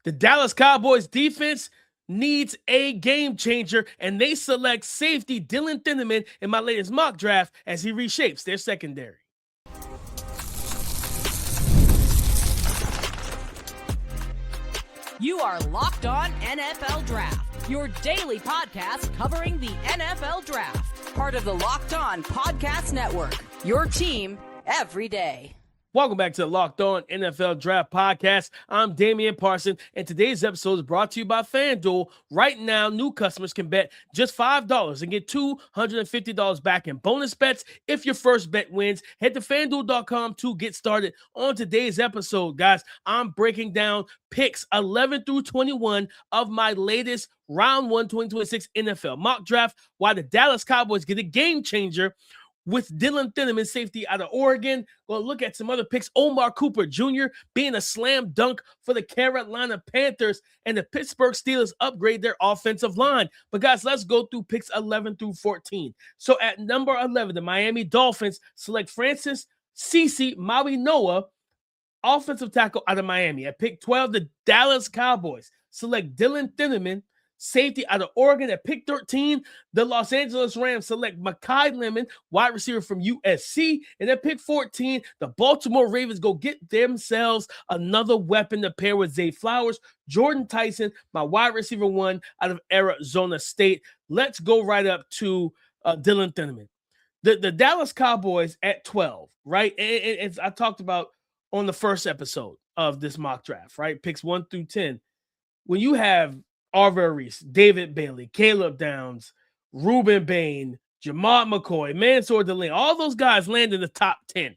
The Dallas Cowboys defense needs a game changer, and they select safety Dillon Thieneman in my latest mock draft as he reshapes their secondary. You are Locked On NFL Draft, your daily podcast covering the NFL Draft. Part of the Locked On Podcast Network, your team every day. Welcome back to the Locked On NFL Draft Podcast. I'm Damian Parson, and today's episode is brought to you by FanDuel. Right now, new customers can bet just $5 and get $250 back in bonus bets if your first bet wins. Head to FanDuel.com to get started on today's episode, guys. I'm breaking down picks 11 through 21 of my latest Round 1 2026 NFL mock draft, while the Dallas Cowboys get a game changer with Dillon Thieneman, safety out of Oregon. We'll look at some other picks. Omar Cooper Jr. being a slam dunk for the Carolina Panthers, and the Pittsburgh Steelers upgrade their offensive line. But guys, let's go through picks 11 through 14. So at number 11, the Miami Dolphins select Francis Mauigoa, offensive tackle out of Miami. At pick 12, the Dallas Cowboys select Dillon Thieneman, safety out of Oregon. At pick 13, the Los Angeles Rams select Makai Lemon, wide receiver from USC. And at pick 14, the Baltimore Ravens go get themselves another weapon to pair with Zay Flowers, Jordyn Tyson, my wide receiver one out of Arizona State. Let's go right up to Dillon Thieneman. The Dallas Cowboys at 12, right? And I talked about on the first episode of this mock draft, right? Picks 1 through 10. When you have Arvell Reese, David Bailey, Caleb Downs, Ruben Bain, Jamar McCoy, Mansour Delaney, all those guys land in the top 10.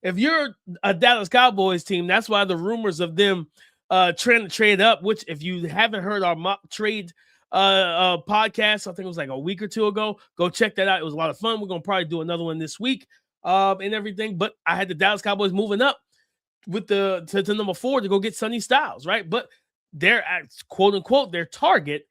If you're a Dallas Cowboys team, that's why the rumors of them trying to trade up, which if you haven't heard our mock trade podcast, I think it was like a week or two ago, go check that out. It was a lot of fun. We're going to probably do another one this week and everything. But I had the Dallas Cowboys moving up with to number 4 to go get Sonny Styles, right? But they're at quote unquote their target,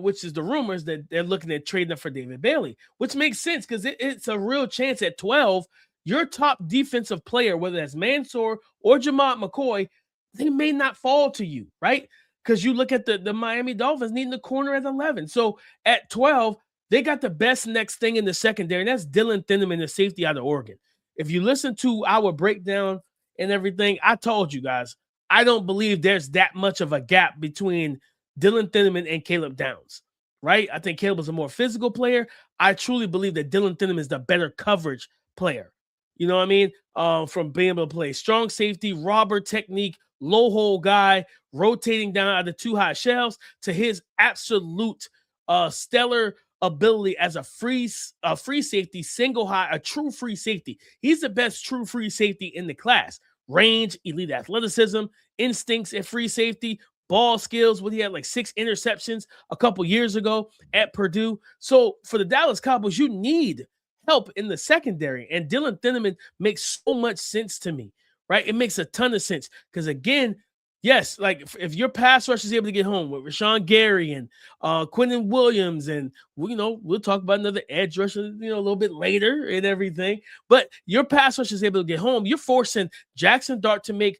which is the rumors that they're looking at trading up for David Bailey, which makes sense because it's a real chance at 12. Your top defensive player, whether that's Mansour or Jamar McCoy, they may not fall to you, right? Because you look at the Miami Dolphins needing the corner at 11. So at 12, they got the best next thing in the secondary, and that's Dillon Thieneman, the safety out of Oregon. If you listen to our breakdown and everything, I told you guys, I don't believe there's that much of a gap between Dillon Thieneman and Caleb Downs, right? I think Caleb is a more physical player. I truly believe that Dillon Thieneman is the better coverage player. You know what I mean? From being able to play strong safety, robber technique, low hole guy, rotating down out of 2 high shells, to his absolute stellar ability as a free safety, single high, a true free safety. He's the best true free safety in the class. Range, elite athleticism, instincts at free safety, ball skills. He had like 6 interceptions a couple years ago at Purdue. So for the Dallas Cowboys, you need help in the secondary. And Dillon Thieneman makes so much sense to me, right? It makes a ton of sense because, again, yes, like if your pass rush is able to get home with Rashawn Gary and Quinnen Williams, and we'll talk about another edge rusher, a little bit later and everything. But your pass rush is able to get home. You're forcing Jackson Dart to make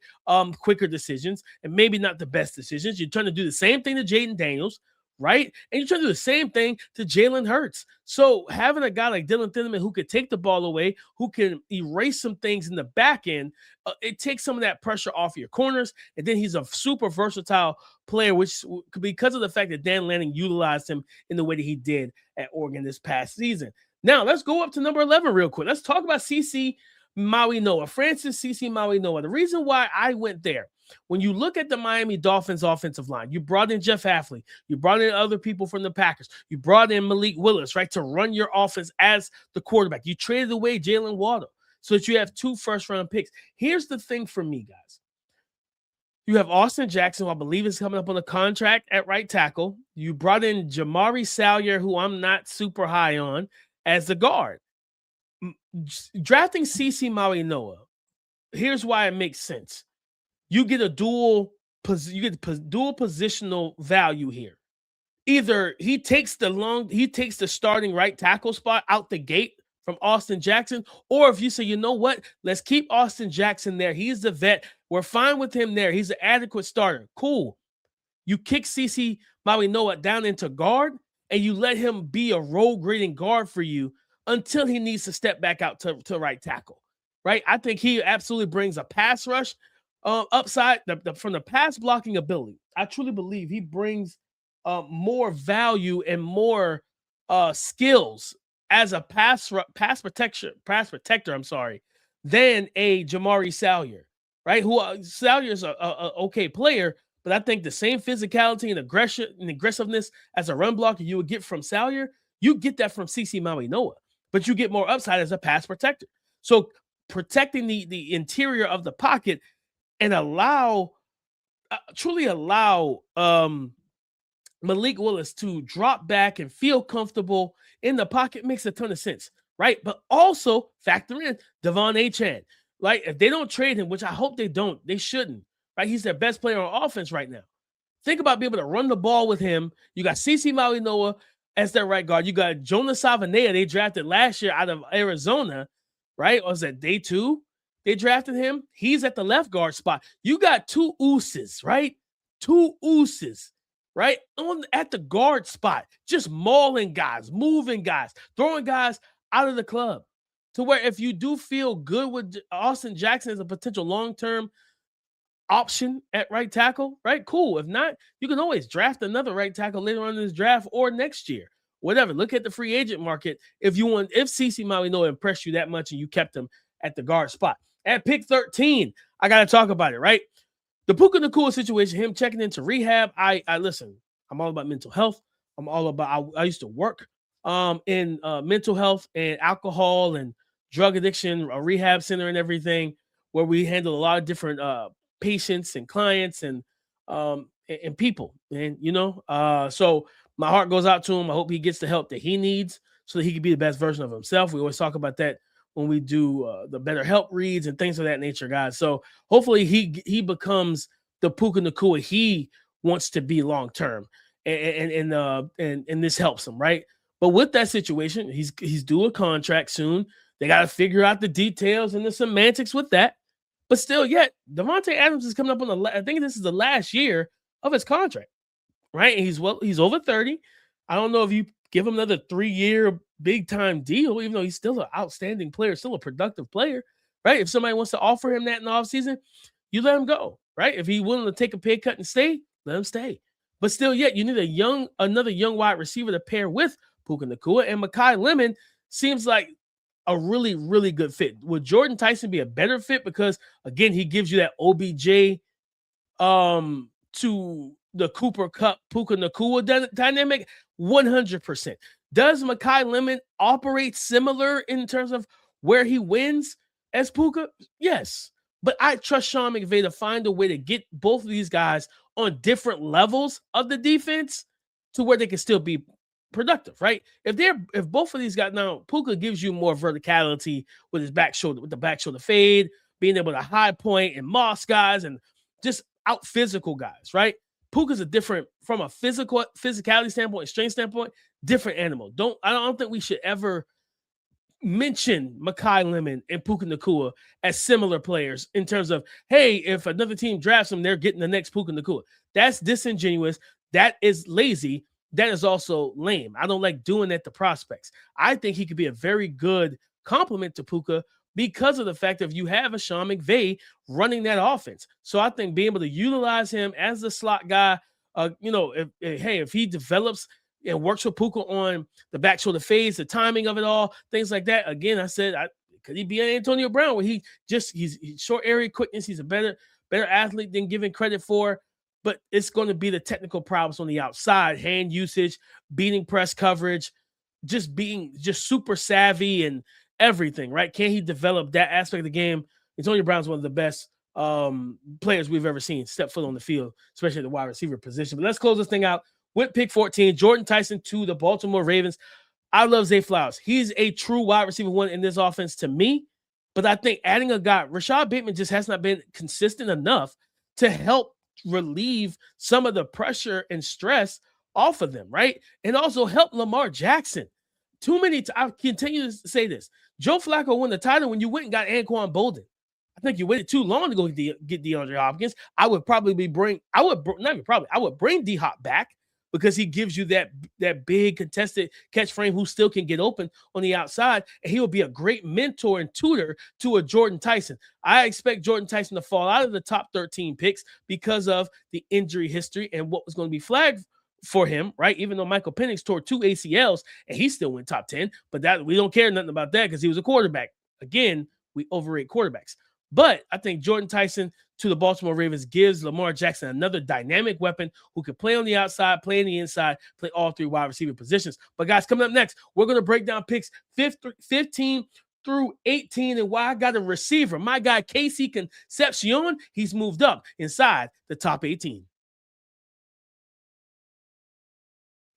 quicker decisions and maybe not the best decisions. You're trying to do the same thing to Jaden Daniels, right? And you're trying to do the same thing to Jalen Hurts. So having a guy like Dillon Thieneman who could take the ball away, who can erase some things in the back end, it takes some of that pressure off your corners. And then he's a super versatile player, which because of the fact that Dan Lanning utilized him in the way that he did at Oregon this past season. Now let's go up to number 11 real quick. Let's talk about Francis Mauigoa. The reason why I went there, when you look at the Miami Dolphins offensive line, you brought in Jeff Hafley, you brought in other people from the Packers, you brought in Malik Willis, right, to run your offense as the quarterback. You traded away Jalen Waddle so that you have 2 first-round picks. Here's the thing for me, guys. You have Austin Jackson, who I believe is coming up on a contract at right tackle. You brought in Jamari Salyer, who I'm not super high on, as the guard. Drafting CC Mauigoa, here's why it makes sense. You get dual positional value here. Either he takes the starting right tackle spot out the gate from Austin Jackson, or if you say, you know what, let's keep Austin Jackson there. He's the vet. We're fine with him there. He's an adequate starter. Cool. you kick KC Mauigoa down into guard, and you let him be a role grading guard for you until he needs to step back out to right tackle, right? I think he absolutely brings a pass rush upside from the pass blocking ability. I truly believe he brings more value and more skills as a pass protector. I'm sorry, than a Jamari Salyer, right? Who Salyer is a okay player, but I think the same physicality and aggression and aggressiveness as a run blocker you would get from Salyer, you get that from KC Mauigoa, but you get more upside as a pass protector. So protecting the interior of the pocket and truly allow Malik Willis to drop back and feel comfortable in the pocket makes a ton of sense, right? But also factor in Devon Achane. Like, if they don't trade him, which I hope they don't, they shouldn't, right? He's their best player on offense right now. Think about being able to run the ball with him. You got KC Mauigoa as their right guard. You got Jonas Savanea, they drafted last year out of Arizona, right? Or was that day 2? They drafted him. He's at the left guard spot. You got 2 ooses, right? 2 ooses, right? At the guard spot, just mauling guys, moving guys, throwing guys out of the club. To where if you do feel good with Austin Jackson as a potential long-term option at right tackle, right? Cool. If not, you can always draft another right tackle later on in this draft or next year. Whatever. Look at the free agent market if KC Mauigoa impressed you that much and you kept him at the guard spot. At pick 13, I got to talk about it, right? The Puka Nacua situation, him checking into rehab. I listen, I'm all about mental health. I'm all about, I used to work in mental health and alcohol and drug addiction, a rehab center and everything, where we handle a lot of different patients and clients and people. And, so my heart goes out to him. I hope he gets the help that he needs so that he can be the best version of himself. We always talk about that when we do the better help reads and things of that nature, guys. So hopefully he becomes the Puka Nacua he wants to be long-term. And this helps him, right? But with that situation, he's due a contract soon. They got to figure out the details and the semantics with that. But still, yet, Davante Adams is coming up on I think this is the last year of his contract, right? And he's over 30. I don't know if you give him another 3-year big-time deal, even though he's still an outstanding player, still a productive player, right? If somebody wants to offer him that in the offseason, you let him go, right? If he's willing to take a pay cut and stay, let him stay. But still, yet, you need another young wide receiver to pair with Puka Nacua, and Makai Lemon seems like a really, really good fit. Would Jordyn Tyson be a better fit? Because, again, he gives you that OBJ to the Cooper Kupp, Puka Nacua dynamic 100%. Does Makai Lemon operate similar in terms of where he wins as Puka? Yes. But I trust Sean McVay to find a way to get both of these guys on different levels of the defense to where they can still be productive, right? If both of these guys, now Puka gives you more verticality with the back shoulder fade, being able to high point and moss guys and just out physical guys, right? Puka's a different, from a physicality standpoint, strength standpoint, different animal. I don't think we should ever mention Makai Lemon and Puka Nacua as similar players in terms of, hey, if another team drafts them, they're getting the next Puka Nacua. That's disingenuous. That is lazy. That is also lame. I don't like doing that to prospects. I think he could be a very good complement to Puka because of the fact that you have a Sean McVay running that offense. So I think being able to utilize him as the slot guy, if he develops and works with Puka on the back shoulder fades, the timing of it all, things like that. Again, I said, could he be an Antonio Brown where he's short area quickness. He's a better athlete than given credit for. But it's going to be the technical problems on the outside, hand usage, beating press coverage, just being super savvy and everything, right? Can he develop that aspect of the game? Antonio Brown's one of the best players we've ever seen step foot on the field, especially at the wide receiver position. But let's close this thing out with pick 14, Jordyn Tyson to the Baltimore Ravens. I love Zay Flowers. He's a true wide receiver one in this offense to me. But I think adding a guy, Rashad Bateman just has not been consistent enough to help relieve some of the pressure and stress off of them, right? And also help Lamar Jackson. I continue to say this. Joe Flacco won the title when you went and got Anquan Bolden. I think you waited too long to go get DeAndre Hopkins. I would bring D-Hop back because he gives you that big contested catch frame who still can get open on the outside, and he will be a great mentor and tutor to a Jordyn Tyson. I expect Jordyn Tyson to fall out of the top 13 picks because of the injury history and what was going to be flagged for him, right? Even though Michael Penix tore 2 ACLs and he still went top 10, but that we don't care nothing about that because he was a quarterback. Again, we overrate quarterbacks. But I think Jordyn Tyson to the Baltimore Ravens gives Lamar Jackson another dynamic weapon who can play on the outside, play on the inside, play all 3 wide receiver positions. But guys, coming up next, we're going to break down picks 15 through 18 and why I got a receiver. My guy, KC Concepcion, he's moved up inside the top 18.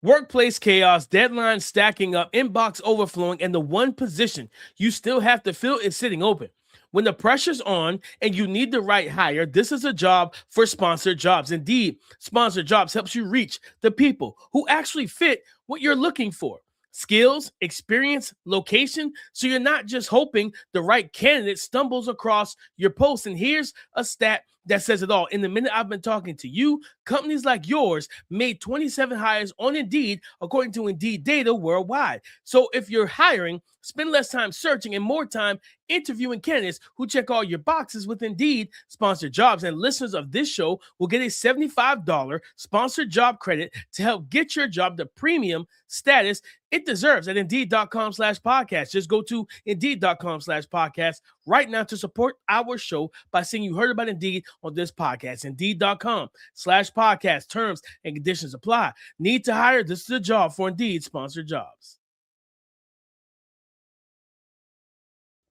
Workplace chaos, deadlines stacking up, inbox overflowing, and the one position you still have to fill is sitting open. When the pressure's on and you need the right hire, this is a job for Sponsored Jobs. Indeed, Sponsored Jobs helps you reach the people who actually fit what you're looking for. Skills, experience, location, so you're not just hoping the right candidate stumbles across your post. And here's a stat that says it all. In the minute I've been talking to you, companies like yours made 27 hires on Indeed, according to Indeed data worldwide. So if you're hiring, spend less time searching and more time interviewing candidates who check all your boxes with Indeed Sponsored Jobs. And listeners of this show will get a $75 sponsored job credit to help get your job the premium status it deserves at Indeed.com/podcast. Just go to Indeed.com/podcast right now to support our show by saying you heard about Indeed on this podcast. Indeed.com/podcast. Terms and conditions apply. Need to hire? This is a job for Indeed Sponsored Jobs.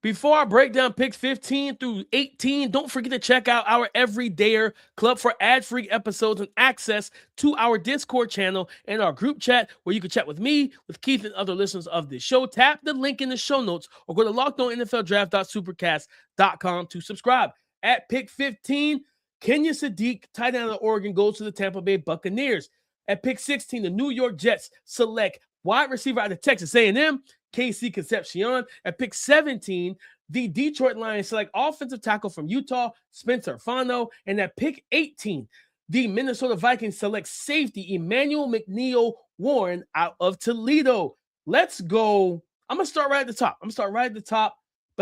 Before I break down picks 15 through 18, don't forget to check out our Everydayer Club for ad-free episodes and access to our Discord channel and our group chat where you can chat with me, with Keith, and other listeners of this show. Tap the link in the show notes or go to LockedOnNFLDraft.supercast.com to subscribe. At pick 15, Kenya Sadiq, tight end of Oregon, goes to the Tampa Bay Buccaneers. At pick 16, the New York Jets select wide receiver out of Texas A&M, KC Concepcion. At pick 17, the Detroit Lions select offensive tackle from Utah, Spencer Fano. And at pick 18, the Minnesota Vikings select safety Emmanuel McNeil Warren out of Toledo. Let's go. I'm going to start right at the top. But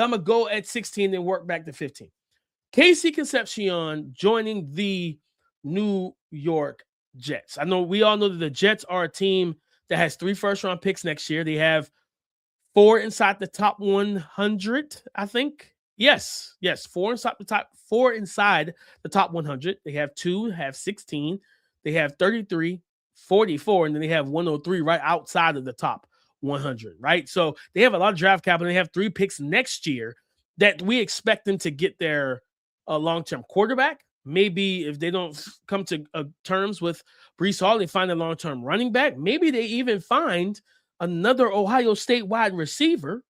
I'm going to go at 16 and work back to 15. KC Concepcion joining the New York Jets. We all know that the Jets are a team that has 3 first-round picks next year. They have 4 inside the top 100, I think. Yes, 4 inside the top 100. They have 2, have 16. They have 33, 44, and then they have 103 right outside of the top 100, right? So they have a lot of draft capital. They have 3 picks next year that we expect them to get their long-term quarterback. Maybe if they don't come to terms with Breece Hall, they find a long-term running back. Maybe they even find another Ohio State wide receiver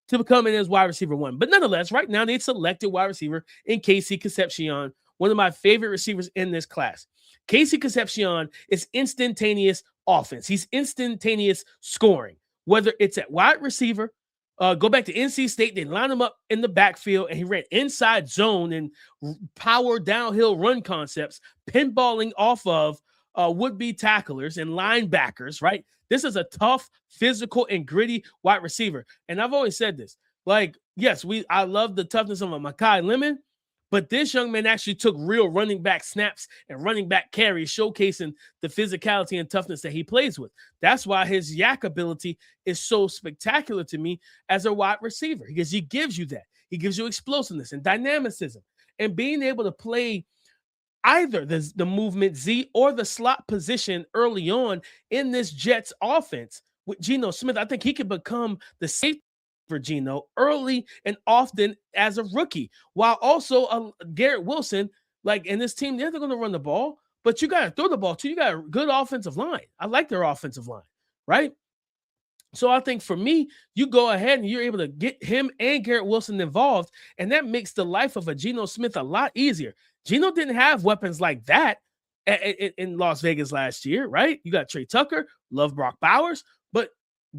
to become in as wide receiver 1. But nonetheless, right now they selected wide receiver in KC Concepcion, one of my favorite receivers in this class. KC Concepcion is instantaneous offense. He's instantaneous scoring, whether it's at wide receiver. Go back to NC State. They line him up in the backfield, and he ran inside zone and power downhill run concepts, pinballing off of would-be tacklers and linebackers, right? This is a tough, physical, and gritty wide receiver. And I've always said this. Like, yes, I love the toughness of a Makai Lemon, but this young man actually took real running back snaps and running back carries, showcasing the physicality and toughness that he plays with. That's why his yak ability is so spectacular to me as a wide receiver, because he gives you that. He gives you explosiveness and dynamicism. And being able to play either the movement Z or the slot position early on in this Jets offense with Geno Smith, I think he could become the safety for Geno early and often as a rookie, while also Garrett Wilson, like in this team, they're going to run the ball, but you got to throw the ball too. You got a good offensive line. I like their offensive line, right? So I think for me, you go ahead and you're able to get him and Garrett Wilson involved, and that makes the life of a Geno Smith a lot easier. Geno didn't have weapons like that in Las Vegas last year, right? You got Trey Tucker, love Brock Bowers, but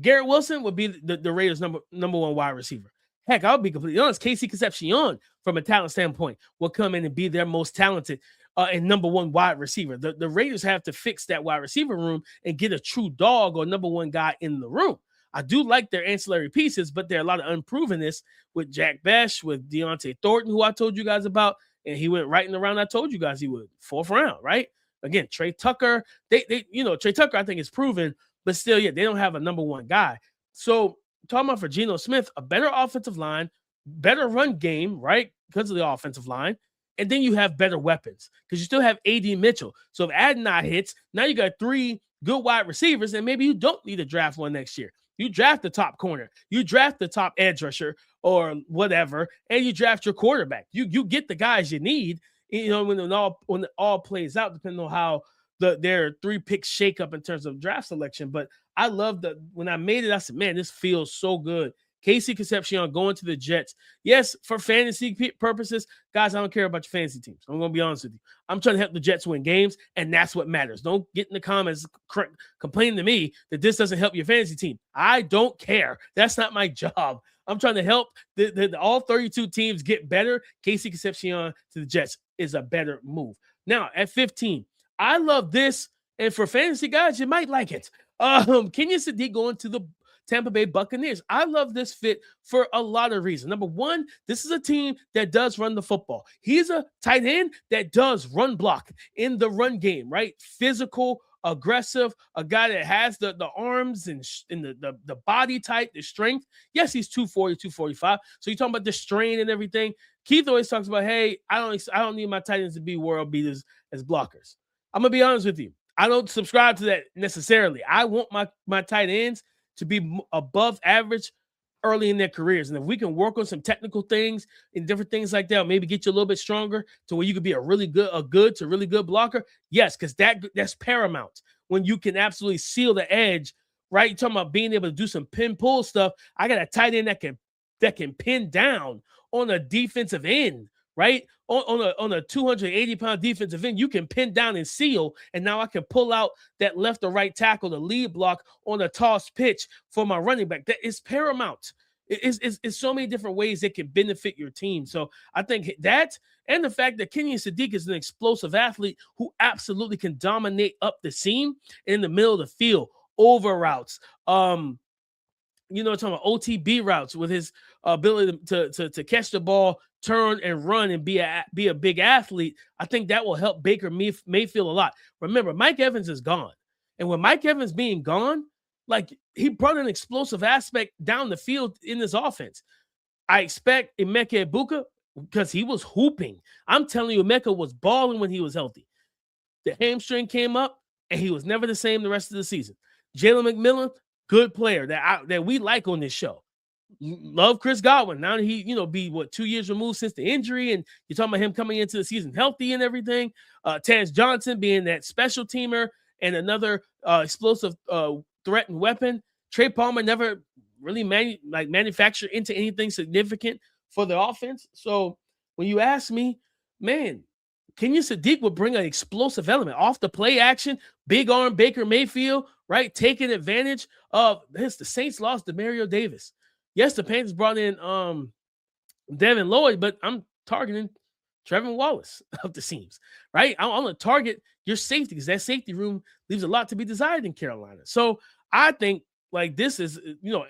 Garrett Wilson would be the Raiders' number 1 wide receiver. Heck, I'll be completely honest. KC Concepcion, from a talent standpoint, will come in and be their most talented and number one wide receiver. The Raiders have to fix that wide receiver room and get a true dog or number one guy in the room. I do like their ancillary pieces, but there are a lot of unprovenness with Jack Besh, with Deontay Thornton, who I told you guys about, and he went right in the round I told you guys he would, 4th round, right? Again, Trey Tucker, Trey Tucker I think is proven, but still, yeah, they don't have a number one guy. So talking about for Geno Smith, a better offensive line, better run game, right? Because of the offensive line. And then you have better weapons because you still have A.D. Mitchell. So if Adonai hits, now you got 3 good wide receivers, and maybe you don't need to draft one next year. You draft the top corner, you draft the top edge rusher or whatever, and you draft your quarterback. You get the guys you need, when it all plays out, depending on how their 3 picks shake up in terms of draft selection. But I love that when I made it, I said, man, this feels so good. KC Concepcion going to the Jets. Yes, for fantasy purposes, guys, I don't care about your fantasy teams. I'm going to be honest with you. I'm trying to help the Jets win games, and that's what matters. Don't get in the comments complaining to me that this doesn't help your fantasy team. I don't care. That's not my job. I'm trying to help all 32 teams get better. KC Concepcion to the Jets is a better move. Now, at 15, I love this, and for fantasy guys, you might like it. Kenyon Sadiq going to the Tampa Bay Buccaneers. I love this fit for a lot of reasons. Number one, this is a team that does run the football. He's a tight end that does run block in the run game, right? Physical, aggressive, a guy that has the arms and the body type, the strength. Yes, he's 240, 245. So you're talking about the strain and everything. Keith always talks about, hey, I don't need my tight ends to be world beaters as blockers. I'm going to be honest with you. I don't subscribe to that necessarily. I want my tight ends to be above average early in their careers. And if we can work on some technical things and different things like that, maybe get you a little bit stronger to where you could be a good to really good blocker. Yes, because that's paramount when you can absolutely seal the edge, right? You're talking about being able to do some pin pull stuff. I got a tight end that can pin down on a defensive end, right? On a 280-pound defensive end, you can pin down and seal, and now I can pull out that left or right tackle, the lead block on a toss pitch for my running back. That is paramount. It's so many different ways it can benefit your team. So I think that, and the fact that Kenyon Sadiq is an explosive athlete who absolutely can dominate up the seam in the middle of the field, over routes, talking about OTB routes with his ability to catch the ball, turn and run and be a big athlete. I think that will help Baker Mayfield a lot. Remember, Mike Evans is gone. And with Mike Evans being gone, like, he brought an explosive aspect down the field in this offense. I expect Emeka Egbuka, because he was hooping. I'm telling you, Emeka was balling when he was healthy. The hamstring came up, and he was never the same the rest of the season. Jalen McMillan, good player that we like on this show. Love Chris Godwin. Now that he, be 2 years removed since the injury, and you're talking about him coming into the season healthy and everything. Terrence Johnson being that special teamer and another explosive threat and weapon. Trey Palmer never really manufactured into anything significant for the offense. So when you ask me, man, Kenyon Sadiq would bring an explosive element off the play action, big arm Baker Mayfield, right? Taking advantage of this. The Saints lost Demario Davis. Yes, the Panthers brought in Devin Lloyd, but I'm targeting Trevin Wallace of the seams, right? I'm going to target your safety because that safety room leaves a lot to be desired in Carolina. So I think this is,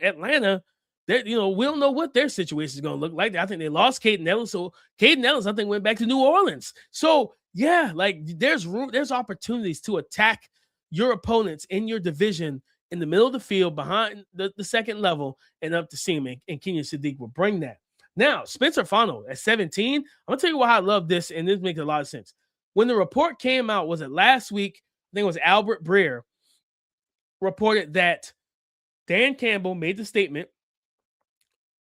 Atlanta, we don't know what their situation is going to look like. I think they lost Caden Ellis. So Caden Ellis, I think, went back to New Orleans. So yeah, there's opportunities to attack your opponents in your division in the middle of the field, behind the second level and up the seam, and Kenyon Sadiq will bring that. Now, Spencer Fano at 17, I'm going to tell you why I love this, and this makes a lot of sense. When the report came out, was it last week? I think it was Albert Breer reported that Dan Campbell made the statement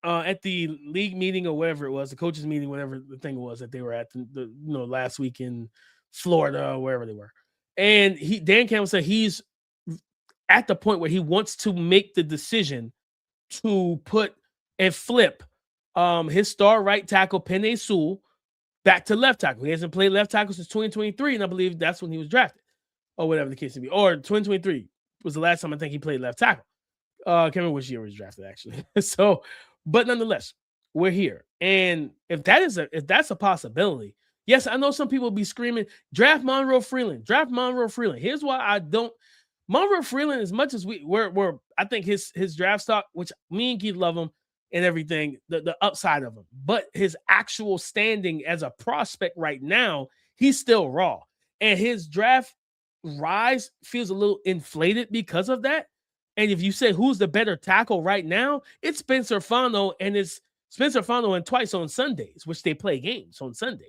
at the league meeting or whatever it was, the coaches meeting, whatever the thing was that they were at last week in Florida or wherever they were. And Dan Campbell said he's at the point where he wants to make the decision to put and flip his star right tackle, Penei Sewell, back to left tackle. He hasn't played left tackle since 2023, and I believe that's when he was drafted, or whatever the case may be. Or 2023 was the last time I think he played left tackle. I can't remember which year he was drafted, actually. So, but nonetheless, we're here. And if that's a possibility, yes, I know some people will be screaming, draft Monroe Freeland, draft Monroe Freeland. Here's why I don't. Monroe Freeland, as much as we're I think his draft stock, which me and Keith love him and everything, the upside of him, but his actual standing as a prospect right now, he's still raw. And his draft rise feels a little inflated because of that. And if you say who's the better tackle right now, it's Spencer Fano, and it's Spencer Fano and twice on Sundays, which they play games on Sundays.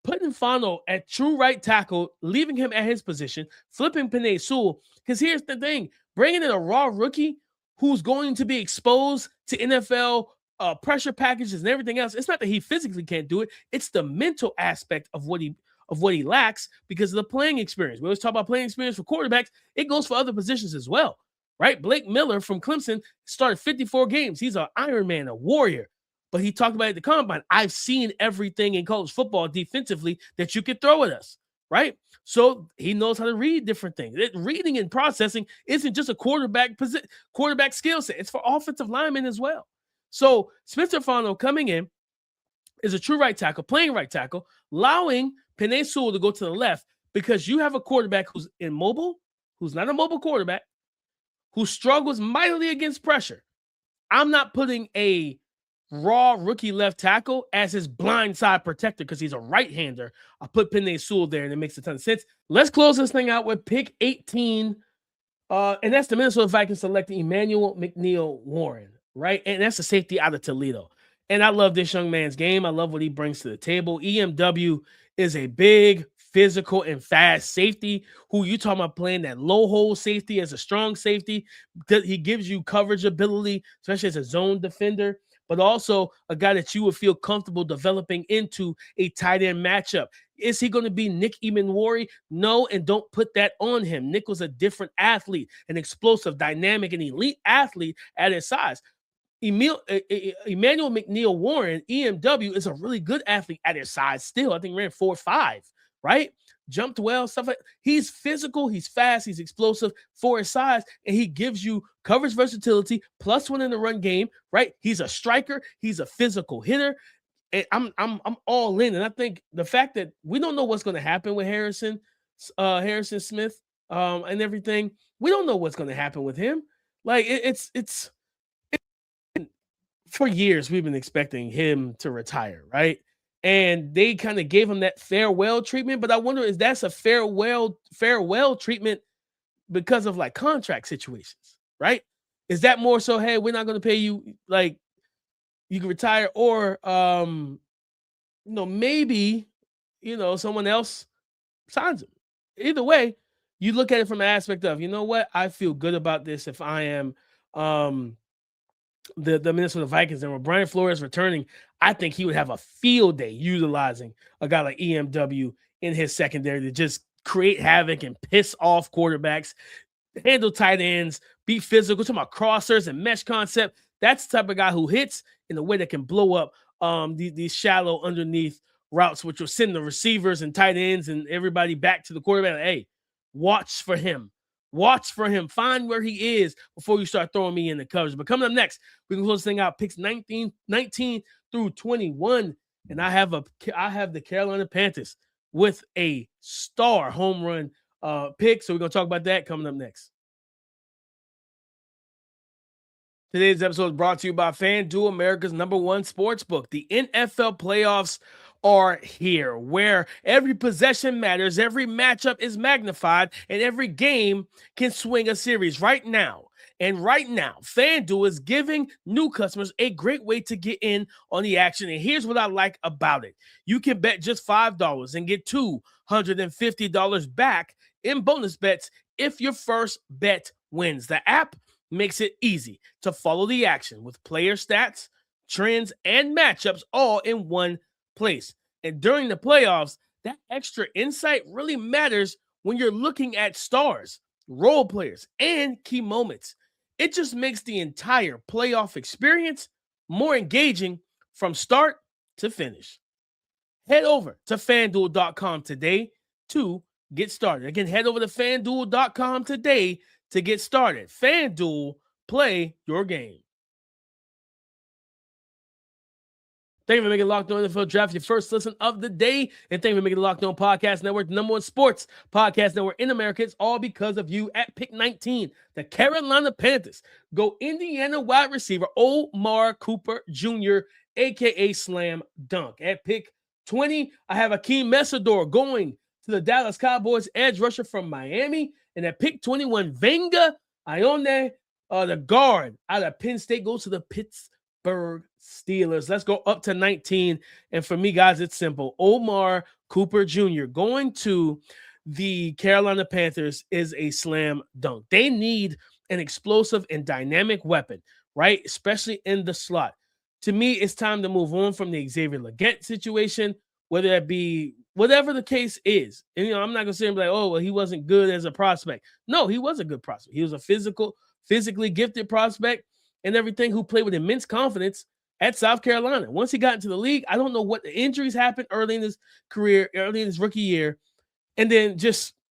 Putting Fano at true right tackle, leaving him at his position, flipping Penei Sewell. Because here's the thing, bringing in a raw rookie who's going to be exposed to NFL pressure packages and everything else. It's not that he physically can't do it. It's the mental aspect of what he lacks because of the playing experience. We always talk about playing experience for quarterbacks. It goes for other positions as well, right? Blake Miller from Clemson started 54 games. He's an Iron Man, a warrior. But he talked about at the combine, I've seen everything in college football defensively that you could throw at us, right? So he knows how to read different things. Reading and processing isn't just a quarterback skill set. It's for offensive linemen as well. So Spencer Fano coming in is a true right tackle, playing right tackle, allowing Penei Sewell to go to the left because you have a quarterback who's immobile, who's not a mobile quarterback, who struggles mightily against pressure. I'm not putting a raw rookie left tackle as his blind side protector because he's a right-hander. I put Penei Sewell there, and it makes a ton of sense. Let's close this thing out with pick 18, and that's the Minnesota Vikings selecting Emmanuel McNeil Warren, right? And that's a safety out of Toledo. And I love this young man's game. I love what he brings to the table. EMW is a big, physical, and fast safety who you talking about playing that low hole safety as a strong safety. He gives you coverage ability, especially as a zone defender, but also a guy that you would feel comfortable developing into a tight end matchup. Is he going to be Nick Emanwari? No, and don't put that on him. Nick was a different athlete, an explosive, dynamic, and elite athlete at his size. Emmanuel McNeil Warren, EMW, is a really good athlete at his size still. I think ran 4.5, right? Jumped well, stuff like he's physical, he's fast, he's explosive for his size, and he gives you coverage versatility, +1 in the run game, right? He's a striker, he's a physical hitter. And I'm all in. And I think the fact that we don't know what's going to happen with Harrison Smith, and everything, we don't know what's going to happen with him. Like it's for years we've been expecting him to retire, right? And they kind of gave him that farewell treatment. But I wonder if that's a farewell treatment because of like contract situations, right? Is that more so, hey, we're not going to pay you, like you can retire, or maybe someone else signs him. Either way, you look at it from an aspect of, you know what, I feel good about this if I am the Minnesota Vikings, and with Brian Flores returning, I think he would have a field day utilizing a guy like EMW in his secondary to just create havoc and piss off quarterbacks, handle tight ends, be physical, talking about crossers and mesh concept. That's the type of guy who hits in a way that can blow up these shallow underneath routes, which will send the receivers and tight ends and everybody back to the quarterback. Like, hey, watch for him. Watch for him. Find where he is before you start throwing me in the coverage. But coming up next, we can close this thing out. Picks 19 through 21. And I have the Carolina Panthers with a star home run pick. So we're going to talk about that coming up next. Today's episode is brought to you by FanDuel, America's #1 sportsbook. The NFL playoffs are here, where every possession matters, every matchup is magnified, and every game can swing a series right now. And right now, FanDuel is giving new customers a great way to get in on the action. And here's what I like about it. You can bet just $5 and get $250 back in bonus bets if your first bet wins. The app makes it easy to follow the action with player stats, trends, and matchups all in one place. And during the playoffs, that extra insight really matters when you're looking at stars, role players, and key moments. It just makes the entire playoff experience more engaging from start to finish. Head over to FanDuel.com today to get started. Again, head over to FanDuel.com today to get started. FanDuel, play your game. Thank you for making Locked On NFL Draft your first listen of the day. And thank you for making the Locked On Podcast Network the #1 sports podcast network in America. It's all because of you. At pick 19, the Carolina Panthers go Indiana wide receiver Omar Cooper Jr., a.k.a. Slam Dunk. At pick 20, I have Akeem Mesidor going to the Dallas Cowboys edge rusher from Miami. And at pick 21, Venga Ione, the guard out of Penn State, goes to the Pittsburgh Steelers. Let's go up to 19. And for me, guys, it's simple. Omar Cooper Jr. going to the Carolina Panthers is a slam dunk. They need an explosive and dynamic weapon, right? Especially in the slot. To me, it's time to move on from the Xavier Legette situation, whether that be whatever the case is. And, I'm not going to say like, oh, well, he wasn't good as a prospect. No, he was a good prospect. He was a physically gifted prospect and everything, who played with immense confidence at South Carolina. Once he got into the league, I don't know what the injuries happened early in his career, early in his rookie year, and then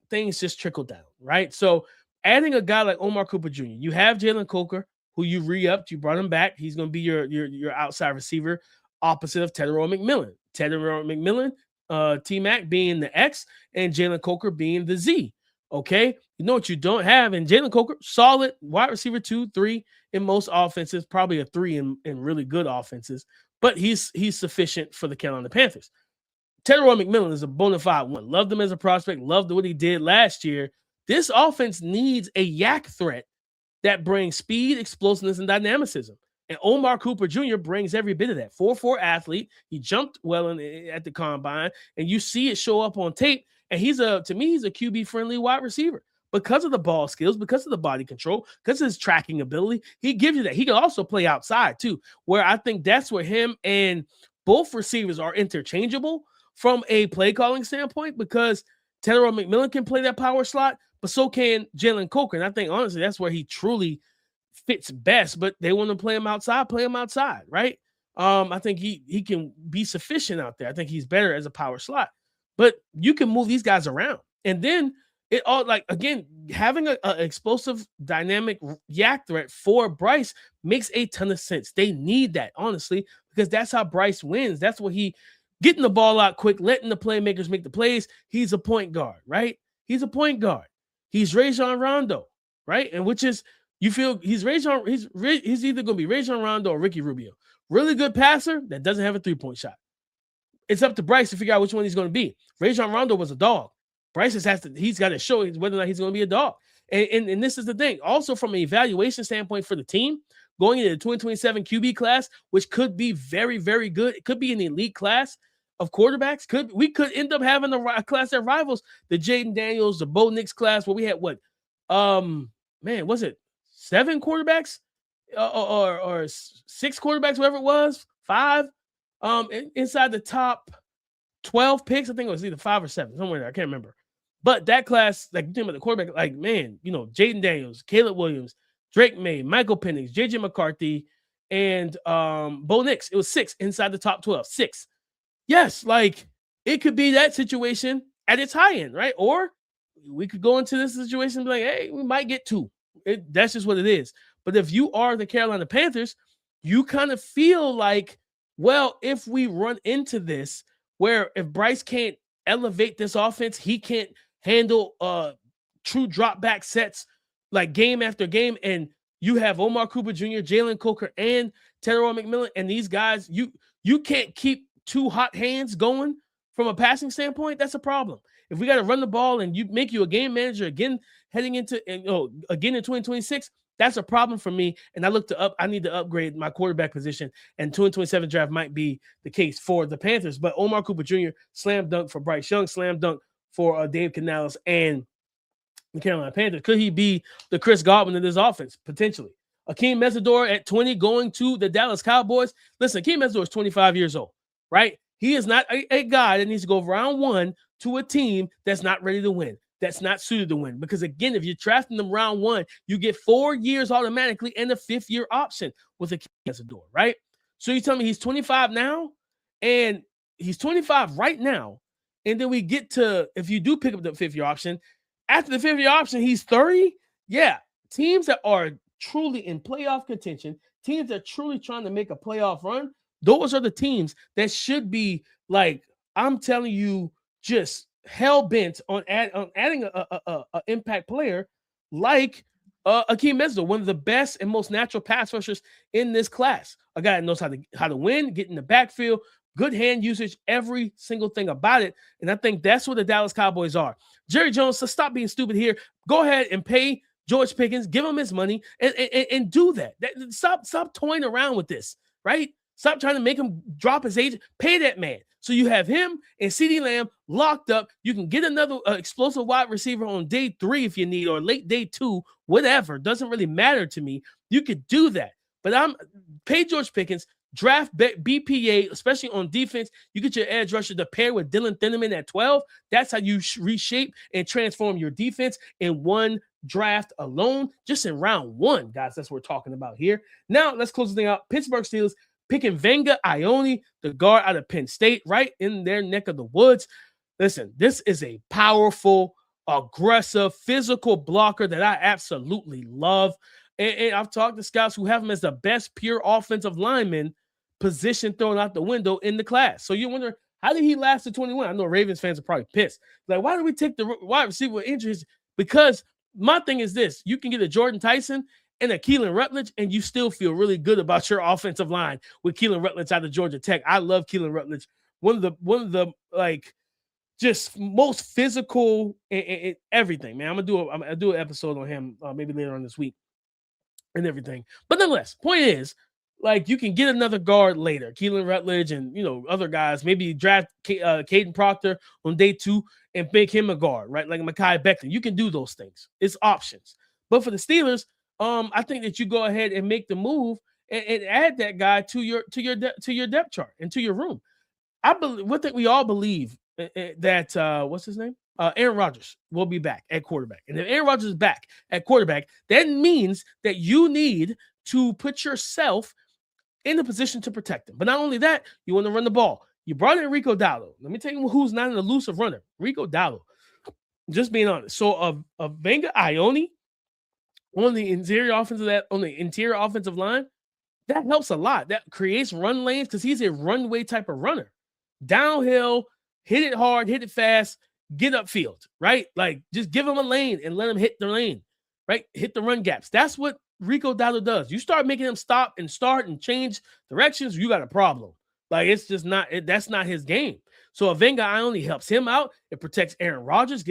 things just trickled down, right? So adding a guy like Omar Cooper Jr., you have Jalen Coker, who you re-upped, you brought him back. He's going to be your outside receiver opposite of Tedero McMillan. Tedero McMillan, T-Mac being the X, and Jalen Coker being the Z. Okay, you know what you don't have, and Jalen Coker, solid wide receiver 2, 3 in most offenses, probably a 3 in really good offenses, but he's sufficient for the Carolina Panthers. Tedero McMillan is a bona fide one. Loved him as a prospect, loved what he did last year. This offense needs a yak threat that brings speed, explosiveness, and dynamicism. And Omar Cooper Jr. brings every bit of that. 4'4" athlete. He jumped well at the combine, and you see it show up on tape. And to me, he's a QB-friendly wide receiver because of the ball skills, because of the body control, because of his tracking ability. He gives you that. He can also play outside too, where I think that's where him and both receivers are interchangeable from a play calling standpoint, because Tedero McMillan can play that power slot, but so can Jalen Coker. And I think, honestly, that's where he truly fits best, but they want to play him outside, right? I think he can be sufficient out there. I think he's better as a power slot. But you can move these guys around. And then it all, like, again, having an explosive, dynamic yak threat for Bryce makes a ton of sense. They need that, honestly, because that's how Bryce wins. That's what getting the ball out quick, letting the playmakers make the plays. He's a point guard, right? He's a point guard. He's Rajon Rondo, right? And which is, you feel he's either going to be Rajon Rondo or Ricky Rubio. Really good passer that doesn't have a three-point shot. It's up to Bryce to figure out which one he's going to be. Rajon Rondo was a dog. Bryce he's got to show whether or not he's going to be a dog. And this is the thing. Also, from an evaluation standpoint for the team, going into the 2027 QB class, which could be very, very good. It could be an elite class of quarterbacks. We could end up having a class that rivals the Jaden Daniels, the Bo Nix class, where we had was it 7 quarterbacks or 6 quarterbacks, whatever it was, 5 inside the top 12 picks. I think it was either 5 or 7, somewhere there. I can't remember. But that class, like, you think about the quarterback, like, man, Jaden Daniels, Caleb Williams, Drake May, Michael Penix, JJ McCarthy, and Bo Nix. It was 6 inside the top 12. 6. Yes, like, it could be that situation at its high end, right? Or we could go into this situation and be like, hey, we might get 2. That's just what it is. But if you are the Carolina Panthers, you kind of feel like, well, if we run into this, where if Bryce can't elevate this offense, he can't handle true drop back sets like game after game, and you have Omar Cooper Jr., Jalen Coker, and Tedero McMillan, and these guys, you can't keep 2 hot hands going from a passing standpoint. That's a problem. If we got to run the ball and you make you a game manager again heading into again in 2026, that's a problem for me. And I need to upgrade my quarterback position, and 2027 draft might be the case for the Panthers. But Omar Cooper Jr., slam dunk for Bryce Young, slam dunk for Dave Canales and the Carolina Panthers. Could he be the Chris Godwin of this offense? Potentially. Akeem Mesidor at 20 going to the Dallas Cowboys. Listen, Akeem Mesidor is 25 years old, right? He is not a guy that needs to go round 1 to a team that's not ready to win, that's not suited to win. Because, again, if you're drafting them round 1, you get 4 years automatically and a 5th-year option with Akeem Mesidor, right? So you tell me he's 25 now, and he's 25 right now, and then we get to, if you do pick up the 5th-year option, after the 5th-year option, he's 30. Yeah, teams that are truly in playoff contention, teams that are truly trying to make a playoff run, those are the teams that should be like, I'm telling you, just hell bent on adding a impact player like Akeem Mesdo, one of the best and most natural pass rushers in this class. A guy that knows how to win, get in the backfield, good hand usage, every single thing about it. And I think that's what the Dallas Cowboys are. Jerry Jones, so stop being stupid here. Go ahead and pay George Pickens, give him his money, and do that. Stop toying around with this, right? Stop trying to make him drop his age. Pay that man. So you have him and CeeDee Lamb locked up. You can get another explosive wide receiver on day 3 if you need, or late day 2, whatever. Doesn't really matter to me. You could do that. But pay George Pickens, draft BPA, especially on defense. You get your edge rusher to pair with Dillon Thieneman at 12. That's how you reshape and transform your defense in one draft alone, just in round 1, guys. That's what we're talking about here. Now, let's close the thing out. Pittsburgh Steelers picking Venga Ione, the guard out of Penn State, right in their neck of the woods. Listen, this is a powerful, aggressive, physical blocker that I absolutely love. And I've talked to scouts who have him as the best pure offensive lineman position thrown out the window in the class. So you wonder, how did he last to 21? I know Ravens fans are probably pissed. Like, why did we take the wide receiver with injuries? Because my thing is this: you can get a Jordyn Tyson and a Keelan Rutledge, and you still feel really good about your offensive line with Keelan Rutledge out of Georgia Tech. I love Keelan Rutledge. One of the like just most physical and everything, man. I'm gonna do an episode on him maybe later on this week and everything. But nonetheless, point is, like, you can get another guard later, Keelan Rutledge and, other guys. Maybe draft Caden Proctor on day 2 and make him a guard, right? Like Makai Lemon. You can do those things. It's options. But for the Steelers, I think that you go ahead and make the move and add that guy to your depth chart and to your room. I think we all believe that what's his name? Aaron Rodgers will be back at quarterback. And if Aaron Rodgers is back at quarterback, that means that you need to put yourself in a position to protect him. But not only that, you want to run the ball. You brought in Rico Dowdle. Let me tell you who's not an elusive runner. Rico Dowdle. Just being honest. So of Venga Ione on the interior offensive line, that helps a lot. That creates run lanes because he's a runway type of runner. Downhill, hit it hard, hit it fast, get upfield, right? Like, just give him a lane and let him hit the lane, right? Hit the run gaps. That's what Rico Dowdle does. You start making him stop and start and change directions, you got a problem. Like, it's just not, that's not his game. So Venga Ione helps him out. It protects Aaron Rodgers,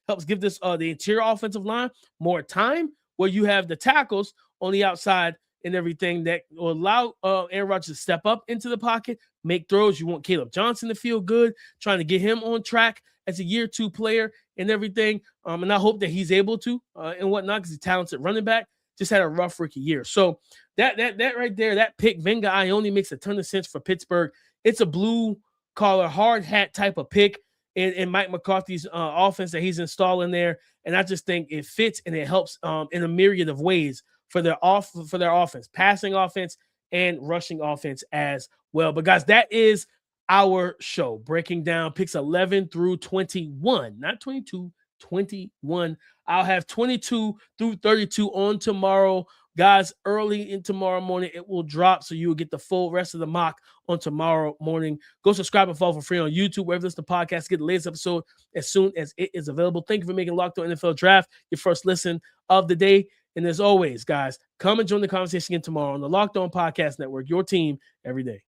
helps give this the interior offensive line more time, where you have the tackles on the outside and everything that will allow Aaron Rodgers to step up into the pocket, make throws. You want Caleb Johnson to feel good, trying to get him on track as a year 2 player and everything. And I hope that he's able to and whatnot, because he's a talented running back. Just had a rough rookie year. So that right there, that pick, Venga Ione, makes a ton of sense for Pittsburgh. It's a blue collar, hard hat type of pick in Mike McCarthy's offense that he's installing there. And I just think it fits and it helps in a myriad of ways for their offense, passing offense and rushing offense as well. But guys, that is our show, breaking down picks 11 through 21, not 22, 21. I'll have 22 through 32 on tomorrow. Guys, early in tomorrow morning, it will drop, so you will get the full rest of the mock on tomorrow morning. Go subscribe and follow for free on YouTube, wherever this the podcast. Get the latest episode as soon as it is available. Thank you for making Locked On NFL Draft your first listen of the day. And as always, guys, come and join the conversation again tomorrow on the Locked On Podcast Network, your team every day.